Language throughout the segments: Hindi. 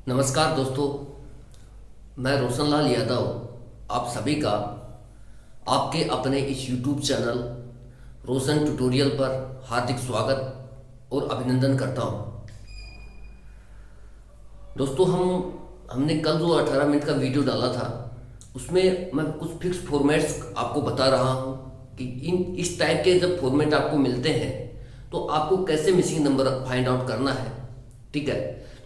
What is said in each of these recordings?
नमस्कार दोस्तों, मैं रोशन लाल यादव आप सभी का आपके अपने इस YouTube चैनल रोशन ट्यूटोरियल पर हार्दिक स्वागत और अभिनंदन करता हूं। दोस्तों हमने कल जो 18 मिनट का वीडियो डाला था उसमें मैं कुछ फिक्स फॉर्मेट्स आपको बता रहा हूं कि इस टाइप के जब फॉर्मेट आपको मिलते हैं तो आपको कैसे मिसिंग नंबर फाइंड आउट करना है। ठीक है,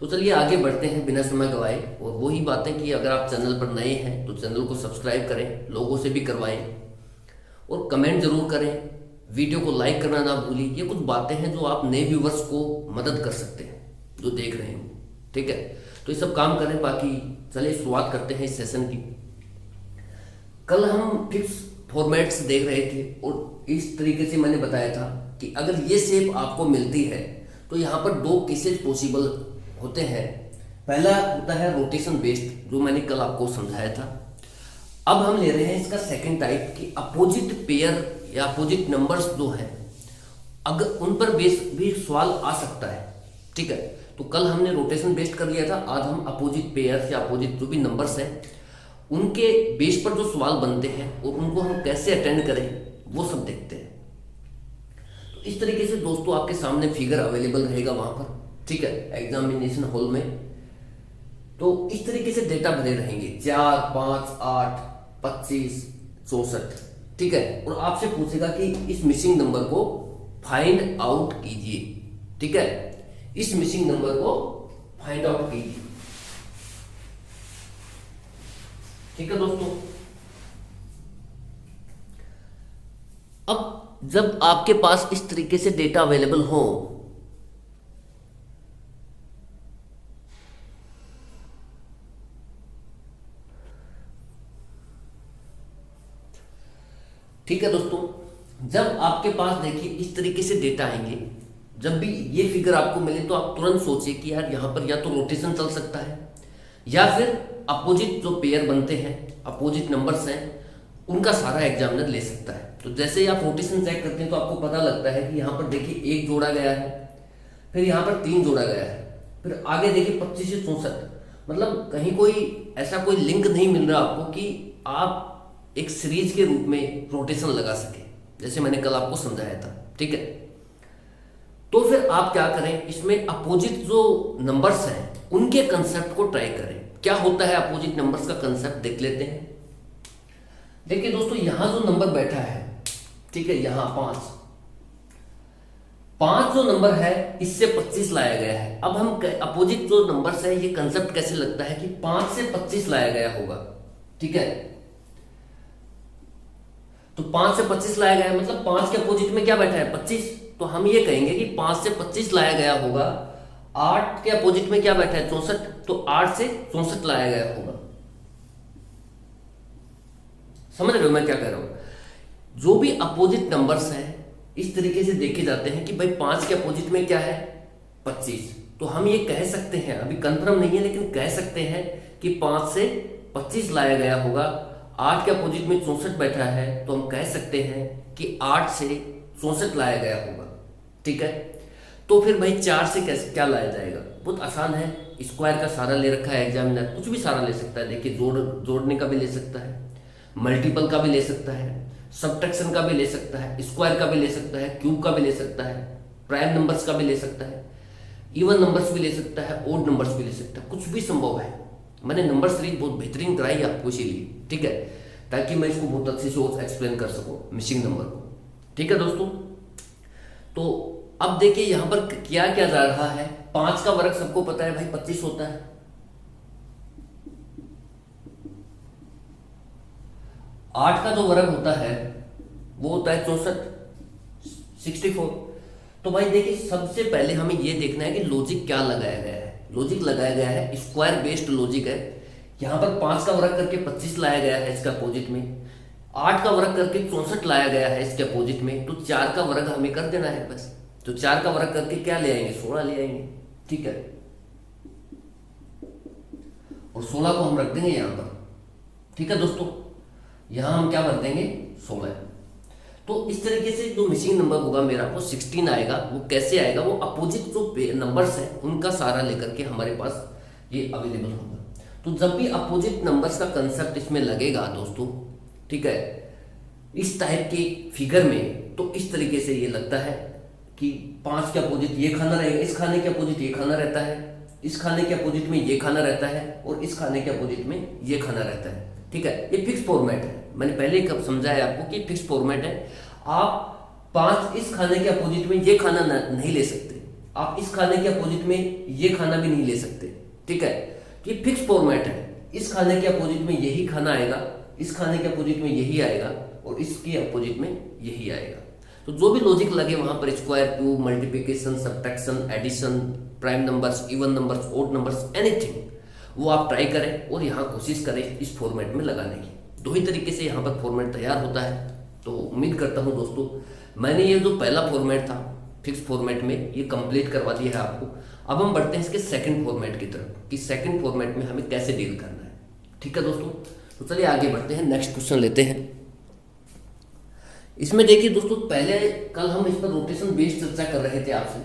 तो चलिए आगे बढ़ते हैं बिना समय गवाए। और वही बातें कि अगर आप चैनल पर नए हैं तो चैनल को सब्सक्राइब करें, लोगों से भी करवाएं और कमेंट जरूर करें, वीडियो को लाइक करना ना भूलिए। ये कुछ बातें हैं जो आप नए व्यूवर्स को मदद कर सकते हैं जो देख रहे हैं। ठीक है, तो ये सब काम करें। बाकी चलिए शुरुआत करते हैं इस सेशन की। कल हम फिक्स फॉर्मेट्स देख रहे थे और इस तरीके से मैंने बताया था कि अगर ये शेप आपको मिलती है तो यहाँ पर दो केसेस पॉसिबल होते हैं। पहला होता है रोटेशन बेस्ड, जो मैंने कल आपको समझाया था। अब हम ले रहे हैं इसका सेकंड टाइप कि अपोजिट पेयर या अपोजिट नंबर्स जो हैं अगर उन पर बेस भी सवाल आ सकता है। ठीक है, तो कल हमने रोटेशन बेस्ड कर लिया था, आज हम अपोजिट पेयर या अपोजिट जो भी नंबर्स हैं उनके बेस पर जो सवाल बनते हैं और उनको हम कैसे अटेंड करें वो सब देखते हैं। तो इस तरीके से दोस्तों आपके सामने फिगर अवेलेबल रहेगा वहां पर। ठीक है, एग्जामिनेशन हॉल में तो इस तरीके से डेटा भरे रहेंगे 4, 5, 8, 25, 64। ठीक है, और आपसे पूछेगा कि इस मिसिंग नंबर को फाइंड आउट कीजिए। ठीक है, इस मिसिंग नंबर को फाइंड आउट कीजिए। ठीक है दोस्तों, अब जब आपके पास इस तरीके से डेटा अवेलेबल हो ठीक है दोस्तों, जब आपके पास देखिए इस तरीके से डेटा आएंगे, जब भी ये फिगर आपको मिले तो आप तुरंत सोचिए कि यार यहाँ पर या तो रोटेशन चल सकता है या फिर अपोजिट जो पेयर बनते हैं, अपोजिट नंबर्स हैं, उनका सारा एग्जामिनर ले सकता है। तो जैसे ही आप रोटेशन चेक करते हैं तो आपको पता लगता है कि यहाँ पर देखिए 1 जोड़ा गया है, फिर यहाँ पर 3 जोड़ा गया है, फिर आगे देखिए 25 से 64। मतलब कहीं कोई ऐसा कोई लिंक नहीं मिल रहा आपको कि आप एक सीरीज के रूप में रोटेशन लगा सके, जैसे मैंने कल आपको समझाया था। ठीक है, तो फिर आप क्या करें, इसमें अपोजिट जो नंबर्स हैं उनके कंसेप्ट को ट्राई करें। क्या होता है अपोजिट नंबर्स का कंसेप्ट देख लेते हैं। देखिए दोस्तों, यहां जो नंबर बैठा है, ठीक है, यहां 5 जो नंबर है इससे 25 लाया गया है। अब हम अपोजिट जो नंबर्स है ये कंसेप्ट कैसे लगता है कि 5 से 25 लाया गया होगा। ठीक है, तो 5 से 25 लाया गया है मतलब 5 के अपोजिट में क्या बैठा है 25। तो हम ये कहेंगे कि 5 से 25 लाया गया होगा। 8 के अपोजिट में क्या बैठा है 64, तो 8 से 64 लाया गया होगा। समझ रहे हो मैं क्या कह रहा हूं। जो भी अपोजिट नंबर्स हैं इस तरीके से देखे जाते हैं कि भाई 5 के अपोजिट में क्या है 25। तो हम ये कह सकते हैं, अभी कंफर्म नहीं है लेकिन कह सकते हैं कि 5 से 25 लाया गया होगा। 8 के अपोजिट में 64 बैठा है तो हम कह सकते हैं कि 8 से 64 लाया गया होगा। ठीक है, तो फिर भाई 4 से कैसे क्या लाया जाएगा, बहुत आसान है। स्क्वायर का सारा ले रखा है एग्जामिनर, कुछ भी सारा ले सकता है। देखिए जोड़ने का भी ले सकता है, मल्टीपल का भी ले सकता है, सब्ट्रैक्शन का भी ले सकता है, स्क्वायर का भी ले सकता है, क्यूब का भी ले सकता है, प्राइम नंबर्स का भी ले सकता है, इवन नंबर्स भी ले सकता है, ओड नंबर्स भी ले सकता है। कुछ भी संभव है। मैंने नंबर सीरीज बहुत बेहतरीन कराई आपको इसीलिए। ठीक है, ताकि मैं इसको बहुत अच्छे से और एक्सप्लेन कर सकूं मिसिंग नंबर को। ठीक है दोस्तों, तो अब देखिए यहां पर क्या क्या जा रहा है। 5 का वर्ग सबको पता है भाई 25 होता है। 8 का जो वर्ग होता है वो होता है 64। तो भाई देखिए सबसे पहले हमें ये देखना है कि लॉजिक क्या लगाया गया है। लॉजिक लगाया गया है स्क्वायर बेस्ड लॉजिक है। यहां पर 5 का वर्ग करके 25 लाया गया है इसका अपोजिट में, 8 का वर्ग करके 64 लाया गया है इसके अपोजिट में, तो 4 का वर्ग हमें कर देना है बस। तो 4 का वर्ग करके क्या ले आएंगे 16 ले आएंगे। ठीक है, और 16 को हम रख देंगे यहां पर। ठीक है दोस्तों, यहां हम क्या भर देंगे 16। तो इस तरीके से जो मिसिंग नंबर होगा मेरा वो 16 आएगा। वो कैसे आएगा, वो अपोजिट जो नंबर्स हैं उनका सारा लेकर के हमारे पास ये अवेलेबल होगा। तो जब भी अपोजिट नंबर्स का कंसेप्ट इसमें लगेगा दोस्तों, ठीक है, इस टाइप के फिगर में, तो इस तरीके से ये लगता है कि 5 के अपोजिट ये खाना रहेगा, इस खाने के अपोजिट ये खाना रहता है, इस खाने के अपोजिट में ये खाना रहता है, और इस खाने के अपोजिट में ये खाना रहता है। ठीक है, ये फिक्स फॉर्मेट है। मैंने पहले कब समझाया आपको कि फिक्स फॉर्मेट है। आप 5 इस खाने के अपोजिट में ये खाना नहीं ले सकते, आप इस खाने के अपोजिट में ये खाना भी नहीं ले सकते। ठीक है, कि फिक्स फॉर्मेट है। इस खाने के अपोजिट में यही खाना आएगा, इस खाने के अपोजिट में यही आएगा, और इसके अपोजिट में यही आएगा। तो जो भी लॉजिक लगे वहां पर, square, cube, multiplication, subtraction, addition, prime numbers, even numbers, odd numbers, anything, वो आप ट्राई करें और यहाँ कोशिश करें इस फॉर्मेट में लगाने की। दो ही तरीके से यहाँ पर फॉर्मेट तैयार होता है। तो उम्मीद करता हूँ दोस्तों, मैंने ये जो पहला फॉर्मेट था फिक्स फॉर्मेट में, ये कंप्लीट करवा दिया है आपको। अब हम बढ़ते हैं इसके सेकंड फॉर्मेट की तरफ कि सेकंड फॉर्मेट में हमें कैसे डील करना है। ठीक है दोस्तों, तो चलिए आगे बढ़ते हैं, नेक्स्ट क्वेश्चन लेते हैं। इसमें देखिए दोस्तों, पहले कल हम इस पर रोटेशन बेस्ड चर्चा कर रहे थे आपसे,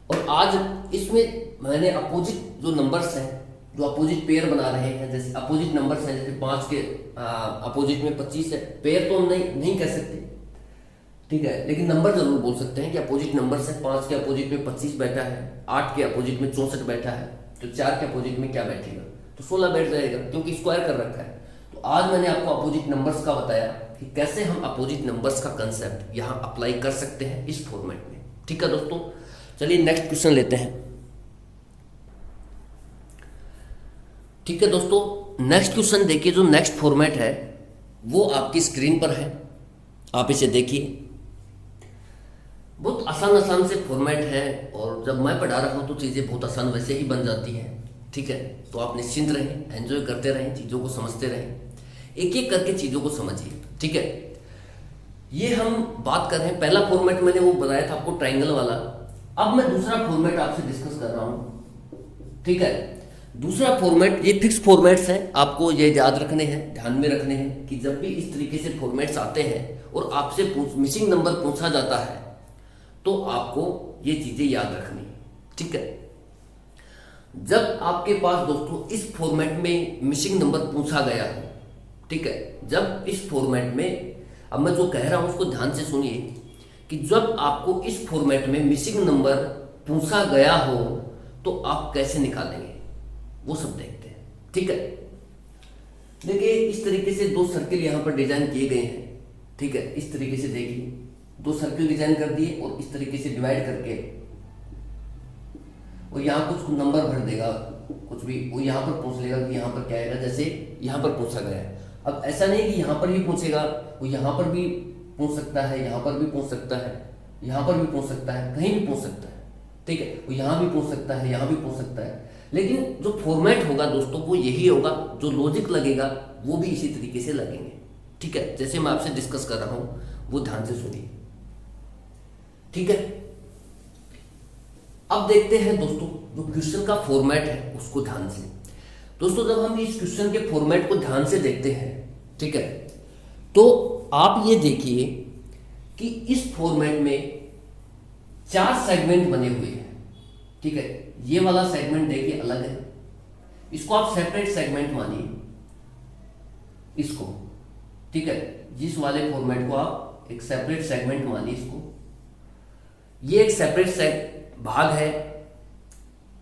और आज इसमें मैंने अपोजिट जो नंबर्स हैं, जो अपोजिट पेयर बना रहे हैं, जैसे अपोजिट नंबर्स हैं, जैसे 5 के अपोजिट में 25 है, पेयर तो हम नहीं कह सकते, ठीक है, लेकिन नंबर जरूर बोल सकते हैं कि अपोजिट नंबर्स है। 5 के अपोजिट में 25 बैठा है, 8 के अपोजिट में 64 बैठा है, तो 4 के अपोजिट में क्या बैठेगा, तो 16 बैठ जाएगा, क्योंकि स्क्वायर कर रखा है। तो आज मैंने आपको अपोजिट नंबर्स का बताया कि कैसे हम अपोजिट नंबर्स का कंसेप्ट यहाँ अप्लाई कर सकते हैं इस फॉर्मेट में। ठीक है दोस्तों, चलिए नेक्स्ट क्वेश्चन लेते हैं। ठीक है दोस्तों, नेक्स्ट क्वेश्चन देखिए, जो नेक्स्ट फॉर्मेट है वो आपकी स्क्रीन पर है, आप इसे देखिए। बहुत आसान से फॉर्मेट है, और जब मैं पढ़ा रहा हूँ तो चीज़ें बहुत आसान वैसे ही बन जाती हैं। ठीक है, तो आप निश्चिंत रहें, एंजॉय करते रहें, चीज़ों को समझते रहें, एक एक करके चीज़ों को समझिए। ठीक है, ये हम बात कर रहे हैं, पहला फॉर्मेट मैंने वो बताया था आपको, ट्राइंगल वाला। अब मैं दूसरा फॉर्मेट आपसे डिस्कस कर रहा हूँ। ठीक है, दूसरा फॉर्मेट, ये फिक्स फॉर्मेट्स हैं, आपको ये याद रखने हैं, ध्यान में रखने हैं कि जब भी इस तरीके से फॉर्मेट्स आते हैं और आपसे मिसिंग नंबर पूछा जाता है तो आपको ये चीजें याद रखनी। ठीक है, जब आपके पास दोस्तों इस फॉर्मेट में मिसिंग नंबर पूछा गया हो, ठीक है, जब इस फॉर्मेट में, अब मैं जो कह रहा हूं उसको ध्यान से सुनिए, कि जब आपको इस फॉर्मेट में मिसिंग नंबर पूछा गया हो तो आप कैसे निकालेंगे, वो सब देखते हैं। ठीक है, देखिए इस तरीके से 2 सर्किल यहां पर डिजाइन किए गए हैं। ठीक है, इस तरीके से देखिए, 2 सर्किल डिजाइन कर दिए और इस तरीके से डिवाइड करके, और यहाँ कुछ नंबर भर देगा, कुछ भी वो यहाँ पर पूछ लेगा कि यहाँ पर क्या आएगा, जैसे यहाँ पर पूछा गया है। अब ऐसा नहीं कि यहाँ पर भी पूछेगा, वो यहाँ पर भी पूछ सकता है, यहाँ पर भी पूछ सकता है, यहाँ पर भी पूछ सकता है, कहीं भी पूछ सकता है। ठीक है, वो यहाँ भी पूछ सकता है, यहाँ भी पूछ सकता है, लेकिन जो फॉर्मेट होगा दोस्तों वो यही होगा, जो लॉजिक लगेगा वो भी इसी तरीके से लगेंगे। ठीक है, जैसे मैं आपसे डिस्कस कर रहा हूँ वो ध्यान से सुनिए। ठीक है, अब देखते हैं दोस्तों जो क्वेश्चन का फॉर्मेट है उसको ध्यान से। दोस्तों जब हम इस क्वेश्चन के फॉर्मेट को ध्यान से देखते हैं, ठीक है, तो आप ये देखिए कि इस फॉर्मेट में 4 सेगमेंट बने हुए हैं। ठीक है, ये वाला सेगमेंट देखिए अलग है, इसको आप सेपरेट सेगमेंट मानिए इसको। ठीक है, जिस वाले फॉर्मेट को आप एक सेपरेट सेगमेंट मानिए इसको, ये एक सेपरेट भाग है,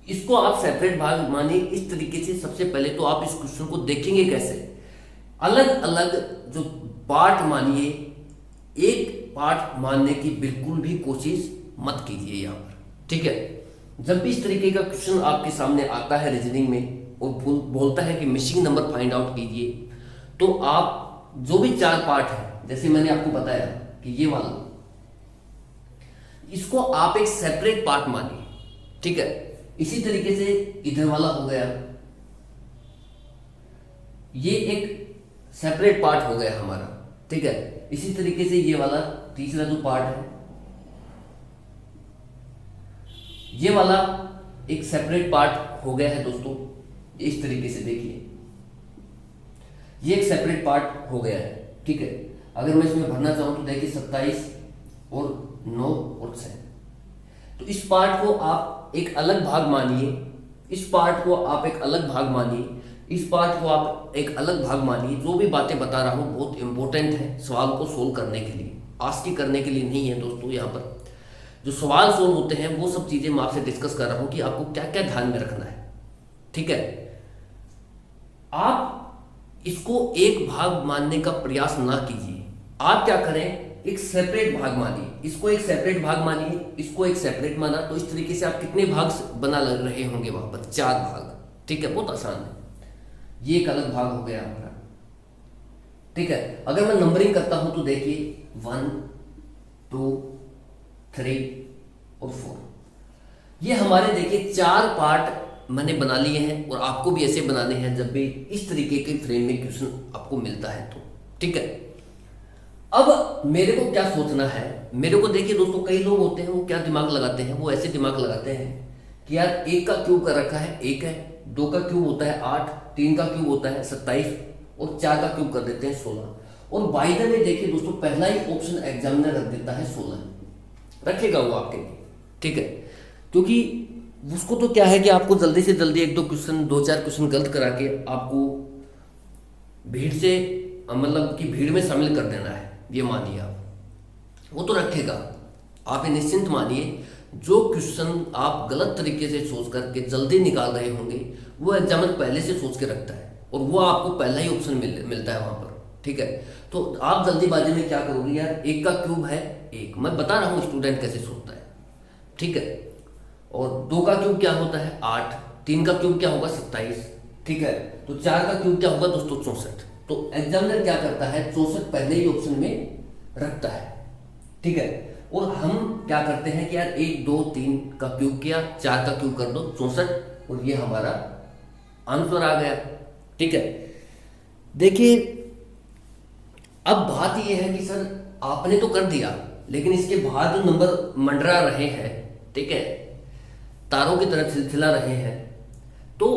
इसको आप सेपरेट भाग मानिए इस तरीके से। सबसे पहले तो आप इस क्वेश्चन को देखेंगे कैसे, अलग अलग जो पार्ट मानिए, एक पार्ट मानने की बिल्कुल भी कोशिश मत कीजिए यहाँ पर। ठीक है, जब भी इस तरीके का क्वेश्चन आपके सामने आता है रीजनिंग में और बोलता है कि मिसिंग नंबर फाइंड आउट कीजिए, तो आप जो भी 4 पार्ट है, जैसे मैंने आपको बताया कि ये वाला, इसको आप एक सेपरेट पार्ट मानिए। ठीक है, इसी तरीके से इधर वाला हो गया, ये एक सेपरेट पार्ट हो गया हमारा। ठीक है, इसी तरीके से ये वाला तीसरा जो पार्ट है, ये वाला एक सेपरेट पार्ट हो गया है दोस्तों। इस तरीके से देखिए, ये एक सेपरेट पार्ट हो गया है। ठीक है, अगर मैं इसमें भरना चाहूं तो देखिए 27 और 9 और 6, तो इस पार्ट को आप एक अलग भाग मानिए इस पार्ट को आप एक अलग भाग मानिए, इस पार्ट को आप एक अलग भाग मानिए। जो भी बातें बता रहा हूँ बहुत इंपॉर्टेंट है सवाल को सोल्व करने के लिए, आस्की करने के लिए नहीं है दोस्तों। यहाँ पर जो सवाल सोल्व होते हैं वो सब चीज़ें मैं आपसे डिस्कस कर रहा हूँ कि आपको क्या क्या ध्यान में रखना है। ठीक है, आप इसको एक भाग मानने का प्रयास ना कीजिए। आप क्या करें, एक सेपरेट भाग मानिए, इसको एक सेपरेट भाग मानिए, इसको एक सेपरेट माना, तो इस तरीके से आप कितने भाग बना लग रहे होंगे वहां पर, 4 भाग। ठीक है, बहुत आसान है। ये एक अलग भाग हो गया हमारा। ठीक है, अगर मैं नंबरिंग करता हूं तो देखिए 1 2 3 और 4, ये हमारे देखिए 4 पार्ट मैंने बना लिए हैं, और आपको भी ऐसे बनाने हैं जब भी इस तरीके के फ्रेम में क्वेश्चन आपको मिलता है तो। ठीक है, अब मेरे को क्या सोचना है, मेरे को देखिए दोस्तों, कई लोग होते हैं वो क्या दिमाग लगाते हैं, वो ऐसे दिमाग लगाते हैं कि यार 1 का क्यूब कर रखा है 1 है, 2 का क्यूब होता है 8, 3 का क्यूब होता है 27 और 4 का क्यूब कर देते हैं 16। और बाय द वे देखिए दोस्तों, पहला ही ऑप्शन एग्जामिनर रख देता है 16, रखेगा वो आपके लिए। ठीक है, क्योंकि उसको तो क्या है कि आपको जल्दी से जल्दी 1-2 क्वेश्चन, 2-4 क्वेश्चन गलत करा के आपको भीड़ से, मतलब कि भीड़ में शामिल कर देना है, ये मानिए आप। वो तो रखेगा, आप ये निश्चिंत मानिए। जो क्वेश्चन आप गलत तरीके से सोच करके जल्दी निकाल रहे होंगे वो एग्जामिनर पहले से सोच के रखता है, और वो आपको पहला ही ऑप्शन मिलता है वहां पर। ठीक है, तो आप जल्दीबाजी में क्या करोगे यार, 1 का क्यूब है 1, मैं बता रहा हूँ स्टूडेंट कैसे सोचता है। ठीक है, और 2 का क्यूब क्या होता है 8, 3 का क्यूब क्या होगा 27। ठीक है, तो 4 का क्यूब क्या होगा दोस्तों 64। तो एग्जामिनर क्या करता है, 64 पहले ही ऑप्शन में रखता है। ठीक है, और हम क्या करते हैं कि यार 1 2 3 का क्यूब किया, 4 का क्यूब कर दो 64, और ये हमारा आंसर आ गया। ठीक है, देखिए अब बात यह है कि सर आपने तो कर दिया, लेकिन इसके बाद जो नंबर मंडरा रहे हैं, ठीक है, तारों की तरह छिलछिला रहे हैं, तो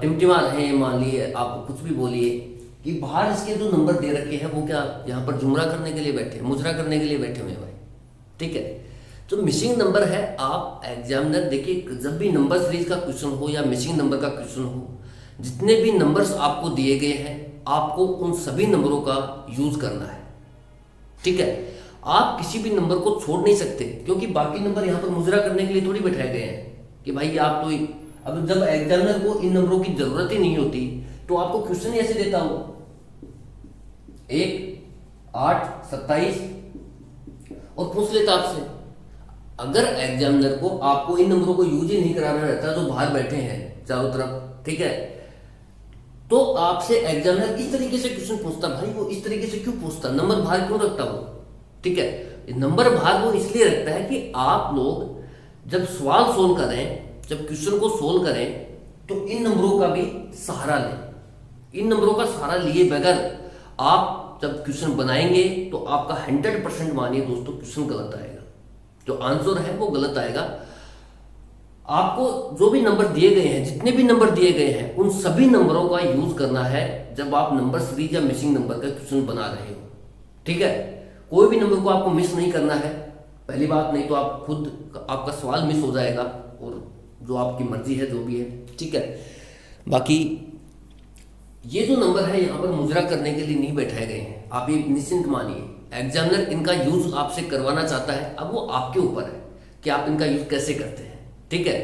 टिमटिमा रहे हैं, मान लिए आप कुछ भी बोलिए, कि बाहर इसके जो नंबर दे रखे हैं वो क्या यहाँ पर जुमरा करने के लिए बैठे हैं, मुजरा करने के लिए बैठे हुए हैं भाई। ठीक है, जो मिसिंग नंबर है, आप एग्जामिनर देखिए जब भी नंबर सीरीज का क्वेश्चन हो या मिसिंग नंबर का क्वेश्चन हो, जितने भी नंबर्स आपको दिए गए हैं आपको उन सभी नंबरों का यूज करना है। ठीक है, आप किसी भी नंबर को छोड़ नहीं सकते, क्योंकि बाकी नंबर यहाँ पर मुजरा करने के लिए थोड़ी बैठाए गए हैं कि भाई आप तो, अब जब एग्जामिनर को इन नंबरों की जरूरत ही नहीं होती तो आपको क्वेश्चन ही ऐसे देता हो 1 8 27 और पूछ लेता आपसे। अगर एग्जामिनर को आपको इन नंबरों को यूज ही नहीं कराना रहता जो बाहर बैठे हैं चारों तरफ, ठीक है, तो आपसे एग्जामिनर इस तरीके से क्वेश्चन पूछता, भाई वो इस तरीके से क्यों पूछता, नंबर बाहर क्यों रखता वो। ठीक है, नंबर बाहर वो इसलिए रखता है कि आप लोग जब सवाल सोल्व करें, जब क्वेश्चन को सोल्व करें, तो इन नंबरों का भी सहारा लें। इन नंबरों का सहारा लिए बगैर आप जब क्वेश्चन बनाएंगे तो आपका 100% मानिए दोस्तों क्वेश्चन गलत आएगा, जो आंसर है वो गलत आएगा। आपको जो भी नंबर दिए गए हैं, जितने भी नंबर दिए गए हैं, उन सभी नंबरों का यूज करना है जब आप नंबर सीरीज या मिसिंग नंबर का क्वेश्चन बना रहे हो। ठीक है, कोई भी नंबर को आपको मिस नहीं करना है, पहली बात, नहीं तो आप खुद आपका सवाल मिस हो जाएगा, और जो आपकी मर्जी है जो भी है। ठीक है, बाकी ये जो नंबर है यहाँ पर मुजरा करने के लिए नहीं बैठाए गए हैं, आप ये निश्चिंत मानिए। एग्जामिनर इनका यूज आपसे करवाना चाहता है, अब वो आपके ऊपर है कि आप इनका यूज कैसे करते हैं। ठीक है,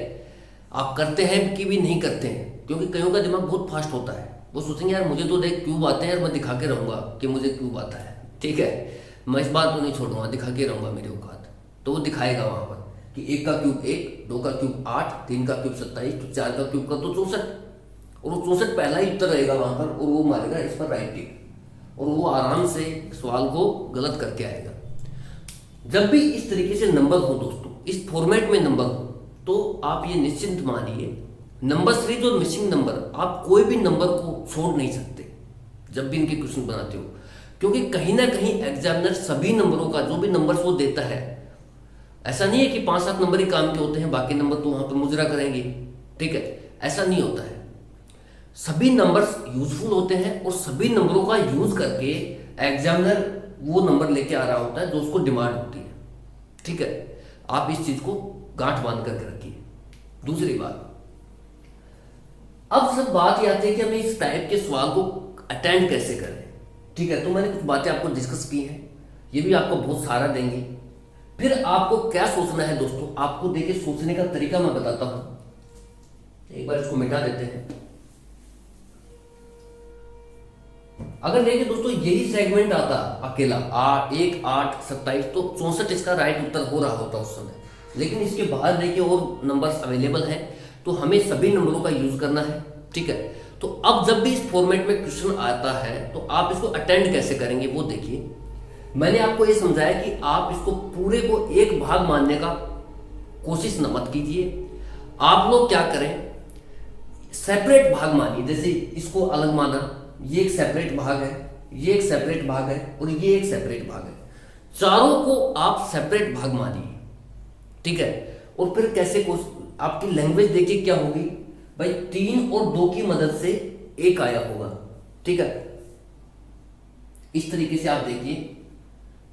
आप करते हैं कि भी नहीं करते हैं, क्योंकि कईयों का दिमाग बहुत फास्ट होता है, वो सोचेंगे यार मुझे तो देख क्यूब आते हैं यार, मैं दिखा के रहूंगा कि मुझे क्यूब आता है। ठीक है, मैं इस बात को नहीं छोड़ूंगा, दिखा के रहूंगा मेरे औकात, तो वो दिखाएगा वहां पर कि 1 का क्यूब 1, 2 का क्यूब 8, 3 का क्यूब 27, तो 4 का क्यूब कर दो 64, और वो 64 पहला ही उत्तर रहेगा वहां पर, और वो मारेगा इस पर राइट टिक, और वो आराम से सवाल को गलत करके आएगा। जब भी इस तरीके से नंबर हो दोस्तों, इस फॉर्मेट में नंबर हो, तो आप ये निश्चिंत मानिए, नंबर सीरीज और मिसिंग नंबर, आप कोई भी नंबर को छोड़ नहीं सकते जब भी इनके क्वेश्चन बनाते हो, क्योंकि कहीं ना कहीं एग्जामिनर सभी नंबरों का, जो भी नंबर्स वो देता है, ऐसा नहीं है कि 5-7 नंबर ही काम के होते हैं, बाकी नंबर तो वहां पर मुजरा करेंगे। ठीक है, ऐसा नहीं होता है, सभी नंबर्स यूजफुल होते हैं, और सभी नंबरों का यूज करके एग्जामिनर वो नंबर लेके आ रहा होता है जो उसको डिमांड होती है। ठीक है, आप इस चीज को गांठ बांध करके रखिए। दूसरी बात, अब सब बात ये आती है कि हमें इस टाइप के सवाल को अटेंड कैसे करें। ठीक है, तो मैंने कुछ बातें आपको डिस्कस की हैं, ये भी आपको बहुत सहारा देंगी। फिर आपको क्या सोचना है दोस्तों, आपको देखिए सोचने का तरीका मैं बताता हूं। एक बार इसको मिटा देते हैं। अगर देखिए दोस्तों यही सेगमेंट आता अकेला 1 8 27 तो 64 इसका राइट उत्तर हो रहा होता उस समय, लेकिन इसके बाहर देखिए और नंबर्स अवेलेबल हैं, तो हमें सभी नंबरों का यूज करना है। ठीक है, तो अब जब भी इस फॉर्मेट में क्वेश्चन आता है तो आप इसको अटेंड कैसे करेंगे वो देखिए। मैंने आपको ये समझाया कि आप इसको पूरे को एक भाग मानने का कोशिश न मत कीजिए। आप लोग क्या करें, सेपरेट भाग मानिए। जैसे इसको अलग माना, ये एक सेपरेट भाग है, ये एक सेपरेट भाग है और ये एक सेपरेट भाग है। चारों को आप सेपरेट भाग मानिए। ठीक है, और फिर कैसे आपकी लैंग्वेज देखिए क्या होगी भाई, 3 और 2 की मदद से 1 आया होगा। ठीक है, इस तरीके से आप देखिए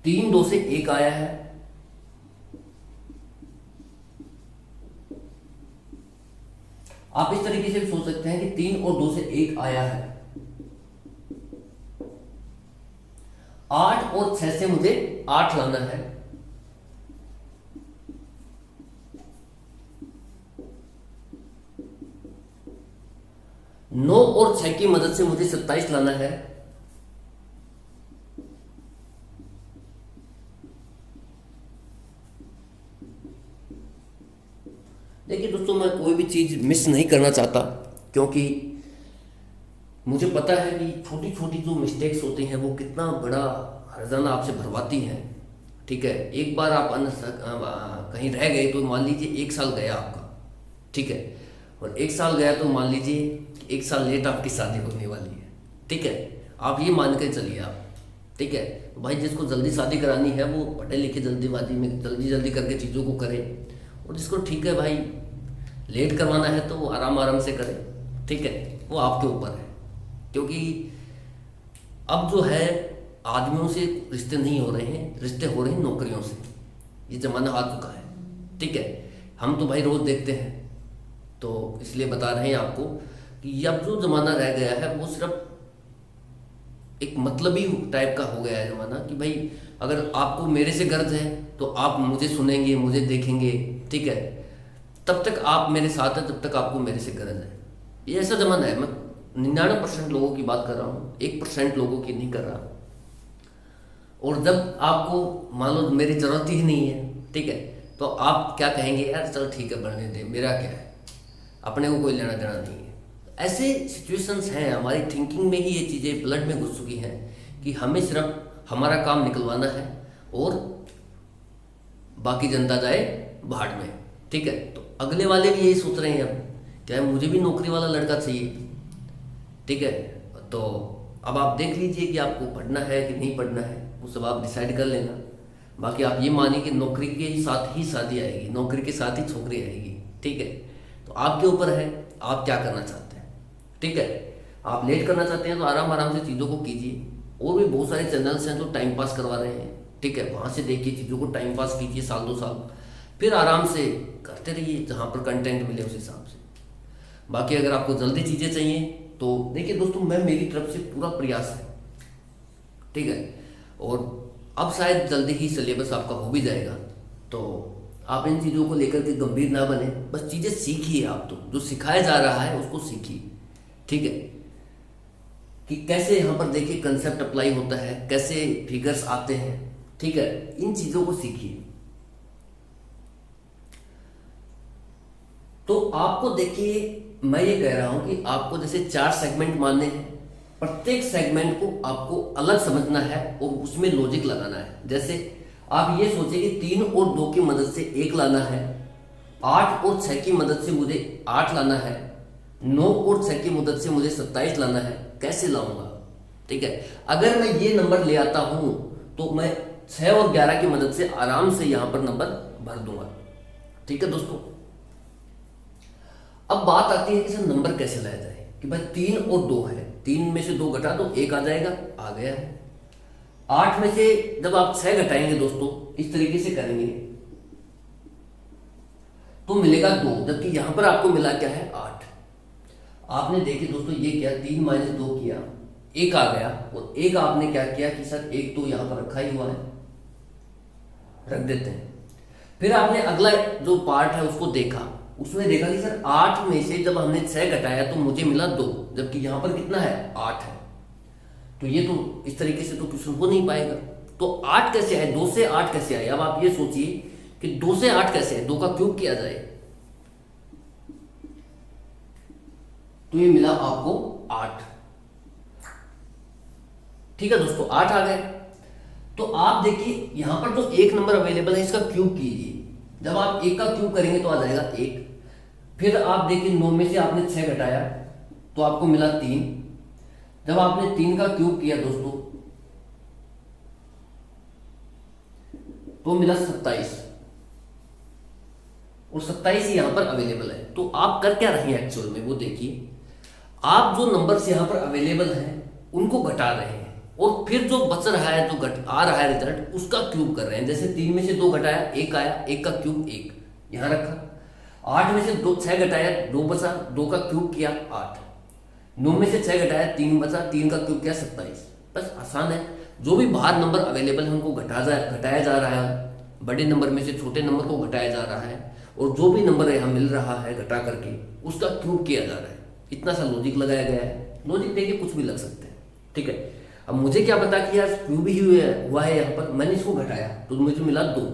3 2 से 1 आया है। आप इस तरीके से भी सोच सकते हैं कि 3 और 2 से 1 आया है। 8 और 6 से मुझे 8 लाना है। 9 और 6 की मदद से मुझे 27 लाना है। देखिए दोस्तों मैं कोई भी चीज मिस नहीं करना चाहता, क्योंकि मुझे पता है कि छोटी छोटी जो मिस्टेक्स होती हैं वो कितना बड़ा हर्जाना आपसे भरवाती हैं। ठीक है, एक बार आप कहीं रह गए तो मान लीजिए 1 साल गया आपका। ठीक है, और 1 साल गया तो मान लीजिए 1 साल लेट आपकी शादी होने वाली है। ठीक है, आप ये मान के चलिए आप। ठीक है, तो भाई जिसको जल्दी शादी करानी है वो पढ़े लिखे जल्दीबाजी में जल्दी जल्दी करके चीज़ों को करे, और जिसको ठीक है भाई लेट करवाना है तो वो आराम आराम से करे। ठीक है, वो आपके ऊपर है, क्योंकि अब जो है आदमियों से रिश्ते नहीं हो रहे हैं, रिश्ते हो रहे हैं नौकरियों से। ये ज़माना आ चुका है। ठीक है, हम तो भाई रोज़ देखते हैं, तो इसलिए बता रहे हैं आपको कि अब जो ज़माना रह गया है वो सिर्फ एक मतलबी टाइप का हो गया है ज़माना, कि भाई अगर आपको मेरे से गर्ज है तो आप मुझे सुनेंगे, मुझे देखेंगे। ठीक है, तब तक आप मेरे साथ हैं, तब तक आपको मेरे से गर्ज है। ये ऐसा ज़माना है। मैं 99% लोगों की बात कर रहा हूँ, 1% लोगों की नहीं कर रहा। और जब आपको मान लो मेरी ज़रूरत ही नहीं है, ठीक है, तो आप क्या कहेंगे, यार चल ठीक है बढ़ने दे, मेरा क्या है, अपने को कोई लेना देना नहीं है। ऐसे सिचुएशंस हैं, हमारी थिंकिंग में ही ये चीज़ें ब्लड में घुस चुकी हैं कि हमें सिर्फ हमारा काम निकलवाना है और बाकी जनता जाए भाड़ में। ठीक है, तो अगले वाले भी यही सोच रहे हैं अब, क्या है मुझे भी नौकरी वाला लड़का चाहिए। ठीक है, तो अब आप देख लीजिए कि आपको पढ़ना है कि नहीं पढ़ना है, वो सब आप डिसाइड कर लेना। बाकी आप ये मानिए कि नौकरी के साथ ही शादी आएगी, नौकरी के साथ ही छोकरी आएगी। ठीक है, तो आपके ऊपर है आप क्या करना चाहते हैं। ठीक है, आप लेट करना चाहते हैं तो आराम आराम से चीज़ों को कीजिए। और भी बहुत सारे चैनल्स हैं जो टाइम पास करवा रहे हैं। ठीक है, वहाँ से देखिए चीज़ों को, टाइम पास कीजिए 1-2 साल, फिर आराम से करते रहिए जहाँ पर कंटेंट मिले उस हिसाब से। बाकी अगर आपको जल्दी चीज़ें चाहिए तो देखिए दोस्तों, मैं मेरी तरफ से पूरा प्रयास है। ठीक है, और अब शायद जल्दी ही सिलेबस आपका हो भी जाएगा, तो आप इन चीज़ों को लेकर के गंभीर ना बने, बस चीज़ें सीखिए। आप तो जो सिखाया जा रहा है उसको सीखिए। ठीक है, कि कैसे यहाँ पर देखिए कंसेप्ट अप्लाई होता है, कैसे फिगर्स आते हैं। ठीक है, इन चीज़ों को सीखिए। तो आपको देखिए मैं ये कह रहा हूं कि आपको जैसे 4 सेगमेंट मानने हैं, प्रत्येक सेगमेंट को आपको अलग समझना है और उसमें लॉजिक लगाना है। जैसे आप ये सोचिए कि 3 और 2 की मदद से 1 लाना है, 8 और 6 की मदद से मुझे 8 लाना है, 9 और 6 की मदद से मुझे 27 लाना है। कैसे लाऊंगा। ठीक है, अगर मैं ये नंबर ले आता हूं तो मैं 6 और 11 की मदद से आराम से यहां पर नंबर भर दूंगा। ठीक है दोस्तों, अब बात आती है कि सर नंबर कैसे लाया जाए, कि भाई 3 और 2 है, 3 में से 2 घटा तो 1 आ जाएगा, आ गया है। 8 में से जब आप 6 घटाएंगे दोस्तों, इस तरीके से करेंगे तो मिलेगा 2, जबकि यहां पर आपको मिला क्या है 8। आपने देखिए दोस्तों ये क्या 3 - 2 किया, एक आ गया, और एक आपने क्या किया कि सर एक तो यहाँ पर रखा ही हुआ है, रख देते हैं। फिर आपने अगला जो पार्ट है उसको देखा, उसमें देखा कि सर 8 में से जब हमने 6 घटाया तो मुझे मिला 2, जबकि यहाँ पर कितना है 8 है। तो ये तो इस तरीके से तो क्वेश्चन हो नहीं पाएगा। तो 8 कैसे आए, 2 से 8 कैसे आए। अब आप ये सोचिए कि 2 से 8 कैसे है, 2 का क्यूब किया जाए तो ये मिला आपको 8। ठीक है दोस्तों, 8 आ गए। तो आप देखिए यहां पर जो एक नंबर अवेलेबल है इसका क्यूब कीजिए। जब आप एक का क्यूब करेंगे तो आ जाएगा 1। फिर आप देखिए 9 में से आपने 6 घटाया तो आपको मिला 3। जब आपने 3 का क्यूब किया दोस्तों तो मिला 27, और 27 यहां पर अवेलेबल है। तो आप कर क्या रहे हैं एक्चुअल में वो देखिए, आप जो नंबर्स यहां पर अवेलेबल हैं उनको घटा रहे हैं, और फिर जो बच रहा है, जो आ रहा है रिजल्ट, उसका क्यूब कर रहे हैं। जैसे 3 में से 2 घटाया 1 आया, 1 का क्यूब 1 यहां रखा। 8 में से 6 घटाया 2 बचा, 2 का क्यूब किया 8। 9 में से 6 घटाया 3 बचा, 3 का क्यूब किया 27। बस आसान है, जो भी बाहर नंबर अवेलेबल है उनको घटाया जा रहा है, बड़े नंबर में से छोटे नंबर को घटाया जा रहा है, और जो भी नंबर यहाँ मिल रहा है घटा करके उसका क्यूब किया जा रहा है। इतना सा लॉजिक लगाया गया है। लॉजिक देखिए कुछ भी लग सकते हैं, ठीक है। अब मुझे क्या पता कि यार क्यूब ही हुआ है यहाँ पर, मैंने इसको घटाया तो मुझे मिला 2।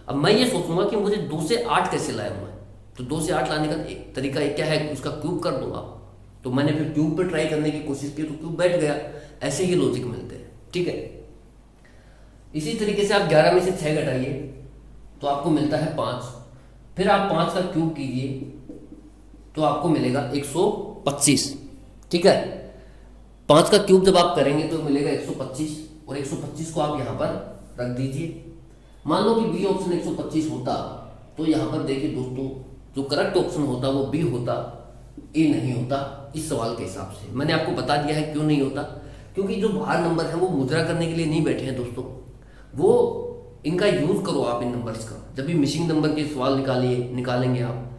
अब मैं ये सोचूंगा कि मुझे 2 से 8 कैसे लाया हुआ है, तो 2 से 8 लाने का एक तरीका क्या है, उसका क्यूब कर दूंगा। तो मैंने फिर क्यूब पे ट्राई करने की कोशिश की तो क्यूब बैठ गया। ऐसे ही लॉजिक मिलते हैं, ठीक है। इसी तरीके से आप 11 में से 6 घटाइए तो आपको मिलता है 5। फिर आप 5 का क्यूब कीजिए तो आपको मिलेगा 125, ठीक है। 5 का क्यूब जब आप करेंगे तो मिलेगा 125, और 125 को आप यहाँ पर रख दीजिए। मान लो कि बी ऑप्शन 125 होता तो यहाँ पर देखिए दोस्तों जो करेक्ट ऑप्शन होता वो बी होता, ए नहीं होता। इस सवाल के हिसाब से मैंने आपको बता दिया है क्यों नहीं होता, क्योंकि जो बाहर नंबर है वो मुद्रा करने के लिए नहीं बैठे हैं दोस्तों। वो इनका यूज करो आप इन नंबर्स का, जब भी मिसिंग नंबर के सवाल निकालेंगे आप,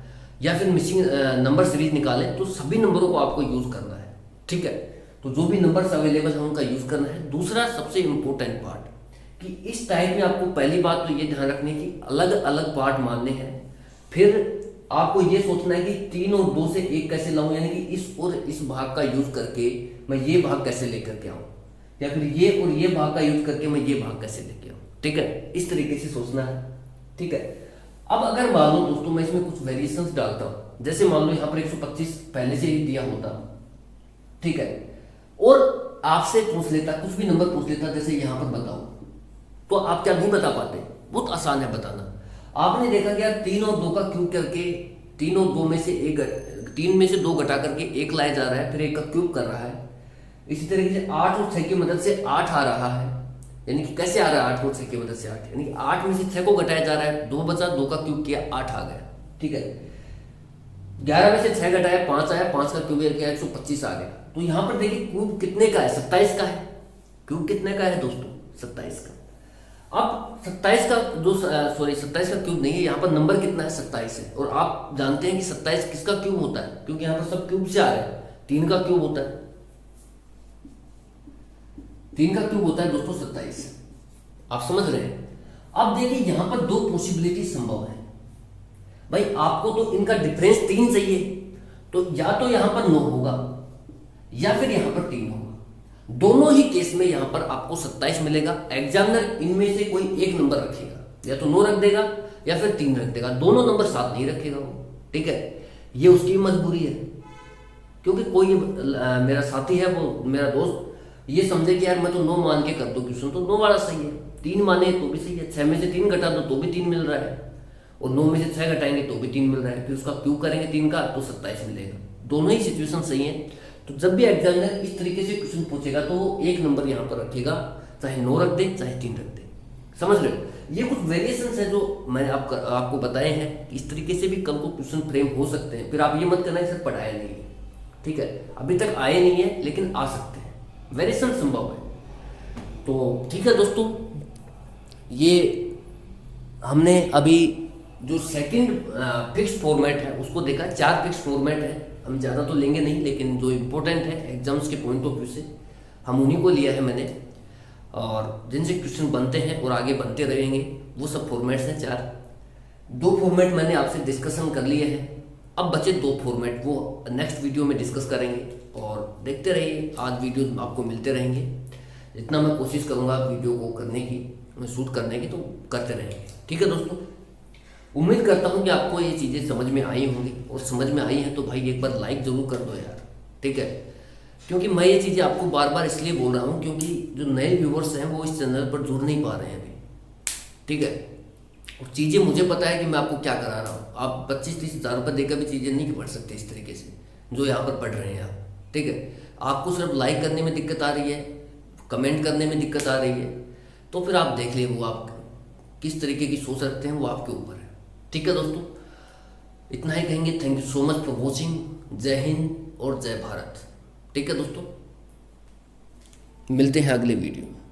या फिर मिसिंग नंबर सीरीज निकालें तो सभी नंबरों को आपको यूज करना है, ठीक है। तो जो भी नंबर्स अवेलेबल है उनका यूज करना है। दूसरा सबसे इंपॉर्टेंट पार्ट कि इस टाइप में आपको पहली बात तो ये ध्यान रखनी है कि अलग अलग पार्ट मानने हैं। फिर आपको ये सोचना है कि 3 और 2 से 1 कैसे लाऊं, यानी कि इस और इस भाग का यूज करके मैं ये भाग कैसे लेकर के आऊं, या फिर ये और ये भाग का यूज करके मैं ये भाग कैसे लेके आऊं, ठीक है। इस तरीके से सोचना है, ठीक है। अब अगर मान लो दोस्तों मैं इसमें कुछ वेरिएशंस डालता हूं, जैसे मान लो यहाँ पर 125 पहले से ही दिया होता, ठीक है, और आपसे पूछ लेता, कुछ भी नंबर पूछ लेता, जैसे यहाँ पर बताओ, तो आप क्या नहीं बता पाते। बहुत आसान है बताना। आपने देखा कि यार 3 और 2 का क्यूब करके 3 और 2 में से 3 में से 2 घटा करके 1 लाया जा रहा है, फिर 1 का क्यूब कर रहा है। इसी तरीके से 8 और 6 की मदद से 8 आ रहा है, यानी कि कैसे आ रहा है 8 और 6 की मदद से 8, यानी कि 8 में से 6 को घटाया जा रहा है, 2 बचा, 2 का क्यूब किया 8 आ गया, ठीक है। 11 में से 6 घटाया 5 आया, 5 का क्यूब किया 125 आ गया। तो यहां पर देखिए क्यूब कितने का है, 27 का है। क्यूब कितने का है दोस्तों, 27 का। अब 27 का जो 27 का क्यूब नहीं है, यहाँ पर नंबर कितना है 27 है, और आप जानते हैं कि 27 किसका क्यूब होता है, क्योंकि यहाँ पर सब क्यूब से आ रहे हैं। 3 का क्यूब होता है, 3 का क्यूब होता है दोस्तों 27। आप समझ रहे हैं। अब देखिए यहां पर 2 पॉसिबिलिटी संभव है भाई, आपको तो इनका डिफरेंस 3 चाहिए, तो या तो यहां पर 9 होगा या फिर यहां पर 3 होगा। दोनों ही केस में यहां पर आपको 27 मिलेगा। एग्जामिनर इनमें से कोई एक नंबर रखेगा, या तो 9 रख देगा या फिर 3 रख देगा, दोनों नंबर साथ नहीं रखेगा वो, ठीक है। ये उसकी मजबूरी है, क्योंकि कोई मेरा साथी है, वो मेरा दोस्त ये समझे कि यार मैं तो 9 मान के कर दूं क्वेश्चन, तो 9 वाला सही है, 3 माने तो भी सही है, 6 में से 3 घटा दो तो भी 3 मिल रहा है, और 9 में से 6 घटाएंगे तो भी 3 मिल रहा है, फिर उसका क्यूब करेंगे 3 का तो 27 मिलेगा। दोनों ही सिचुएशन सही है। तो जब भी एग्जामिनर इस तरीके से क्वेश्चन पूछेगा तो वो एक नंबर यहाँ पर रखेगा, चाहे 9 रख दे चाहे 3 रख दे। समझ रहे हो। ये कुछ वेरिएशंस है जो मैंने आपको बताए हैं कि इस तरीके से भी कल को क्वेश्चन फ्रेम हो सकते हैं। फिर आप ये मत करना सर पढ़ाया नहीं है, ठीक है, अभी तक आए नहीं है लेकिन आ सकते हैं, वेरिएशन संभव है। तो ठीक है दोस्तों, ये हमने अभी जो सेकंड फिक्स फॉर्मेट है उसको देखा। 4 फिक्स फॉर्मेट है, हम ज़्यादा तो लेंगे नहीं, लेकिन जो इम्पोर्टेंट है एग्जाम्स के पॉइंट ऑफ व्यू से हम उन्हीं को लिया है मैंने, और जिनसे क्वेश्चन बनते हैं और आगे बनते रहेंगे वो सब फॉर्मेट्स हैं 4। 2 फॉर्मेट मैंने आपसे डिस्कशन कर लिए हैं, अब बचे 2 फॉर्मेट, वो नेक्स्ट वीडियो में डिस्कस करेंगे। और देखते रहिए, आज वीडियो आपको मिलते रहेंगे, जितना मैं कोशिश करूँगा वीडियो को करने की, शूट करने की, तो करते रहेंगे। ठीक है दोस्तों, उम्मीद करता हूँ कि आपको ये चीज़ें समझ में आई होंगी, और समझ में आई हैं तो भाई एक बार लाइक ज़रूर कर दो यार, ठीक है। क्योंकि मैं ये चीज़ें आपको बार बार इसलिए बोल रहा हूँ क्योंकि जो नए व्यूवर्स हैं वो इस चैनल पर जुड़ नहीं पा रहे हैं अभी, ठीक है। और चीज़ें मुझे पता है कि मैं आपको क्या करा रहा हूँ, आप 25-30 हज़ार रुपये देकर भी चीज़ें नहीं पढ़ सकते इस तरीके से जो यहाँ पर पढ़ रहे हैं आप, ठीक है। आपको सिर्फ लाइक करने में दिक्कत आ रही है, कमेंट करने में दिक्कत आ रही है, तो फिर आप देख लिए वो आप किस तरीके की सोच रखते हैं, वो आपके ऊपर है। ठीक है दोस्तों, इतना ही कहेंगे। Thank you so much for watching. जय हिंद और जय भारत। ठीक है दोस्तों, मिलते हैं अगले वीडियो में।